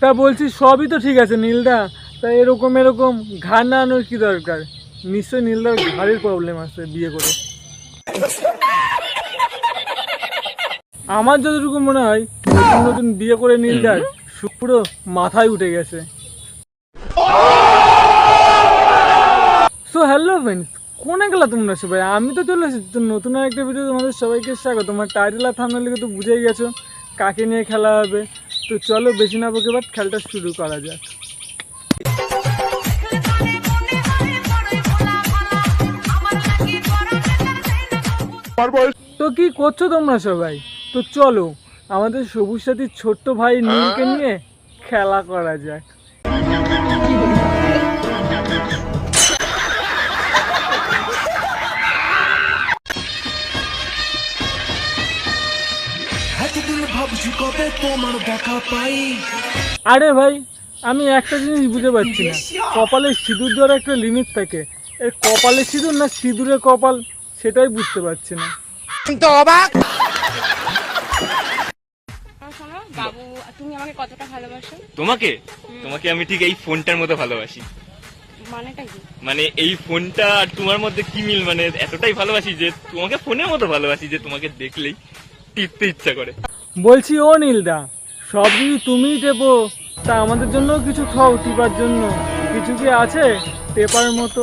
তা বলছি সবই তো ঠিক আছে নীলদা, তা এরকম এরকম ঘাড় নাড়ানোর কি দরকার? নিশ্চয়ই নীলদার ঘাড়ের প্রবলেম আছে বিয়ে করে। আমার যতটুকু মনে হয় নতুন নতুন বিয়ে করে নীলদার পুরো মাথায় উঠে গেছে। সো হ্যালো ফ্রেন্ডস, কোনে গেলা তোমরা সবাই? আমি তো চলে এসেছি তো নতুন একটা ভিডিও, তোমাদের সবাইকে স্বাগত। তোমার টাইটেল আর থাম্বনেল লিখে তো বুঝেই গেছো কাকে নিয়ে খেলা হবে। তো চলো বেশি না বকে বাট খেলাটা শুরু করা যাক। তো কি করছো তোমরা সবাই? তো চলো আমাদের সবুজ সাথীর ছোট্ট ভাই নীলকে নিয়ে খেলা করা যাক। আরে ভাই, আমি একটা জিনিস বুঝে পাচ্ছি না, কপালে সিঁদুর দেওয়ার একটা লিমিট থাকে, এর কপালে সিঁদুর না সিঁদুরে কপাল সেটাই বুঝতে পারছি না। শোনো বাবু, তুমি আমাকে কতটা ভালোবাসো? তোমাকে তোমাকে আমি ঠিক এই ফোনটার মতো ভালোবাসি। মানেটা কি? মানে এই ফোনটা আর তোমার মধ্যে কি মিল, মানে এতটাই ভালোবাসি যে তোমাকে ফোনের মতো ভালোবাসি যে তোমাকে দেখলেই টিপতে ইচ্ছা করে। বলছি ও নীলদা, সব যদি তুমিই টেপো তা আমাদের জন্য কিছু খাও টিপার জন্য, কিছু কি আছে টেপার মতো?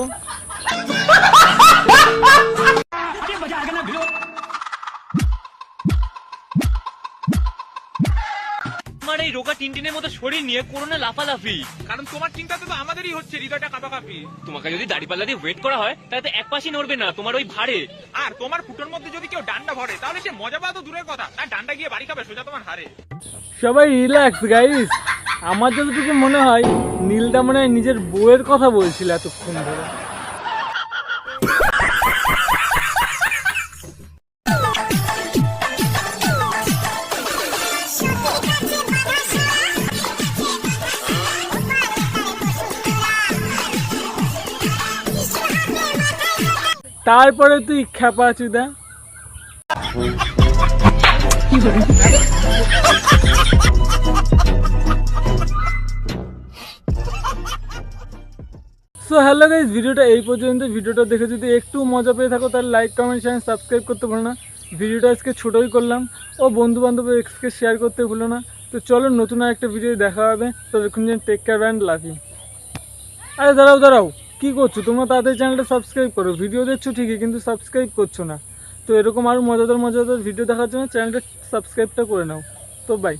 আমার এই রোগা টিনটিনের মতো শরীর নিয়ে করোনা লাফালাফি, কারণ তোমার চিন্তাতে তো আমাদেরই হচ্ছে, হৃদয়টা কাঁপাকাঁপি। তোমাকে যদি দাড়িপাল্লা দিয়ে ওয়েট করা হয় তাহলে তো এক পাশই নড়বে না তোমার ওই ভারে। আর তোমার ফুটোর মধ্যে যদি কেউ ডান্ডা ভরে তাহলে সে মজা পাওয়া তো দূরের কথা, না ডান্ডা গিয়ে বাড়ি খাবে সোজা তোমার হারে। সবাই রিল্যাক্স গাইস, আমার যতটুকু মনে হয় নীলদা মনে হয় নিজের বউয়ের কথা বলছিল এতক্ষণ ধরে। তারপরে তুই খেপা চুদা। সো হ্যালো গাইস, ভিডিওটা এই পর্যন্ত। ভিডিওটা দেখে যদি একটু মজা পেয়ে থাকো তাহলে লাইক কমেন্ট শেয়ার সাবস্ক্রাইব করতে ভুলো না। ভিডিওটা আজকে ছোটোই করলাম, ও বন্ধু বান্ধব এক্সকে শেয়ার করতে ভুলো না। তো চলো নতুন একটা ভিডিও দেখা হবে, ততক্ষণ যেন take care and love you. আরে দাঁড়াও দাঁড়াও, কী করছো তোমরা? তাদের চ্যানেলটা সাবস্ক্রাইব করো, ভিডিও দেখছো ঠিকই কিন্তু সাবস্ক্রাইব করছো না। তো এরকম আরও মজাদার মজাদার ভিডিও দেখার জন্য চ্যানেলটা সাবস্ক্রাইবটা করে নাও। তো বাই।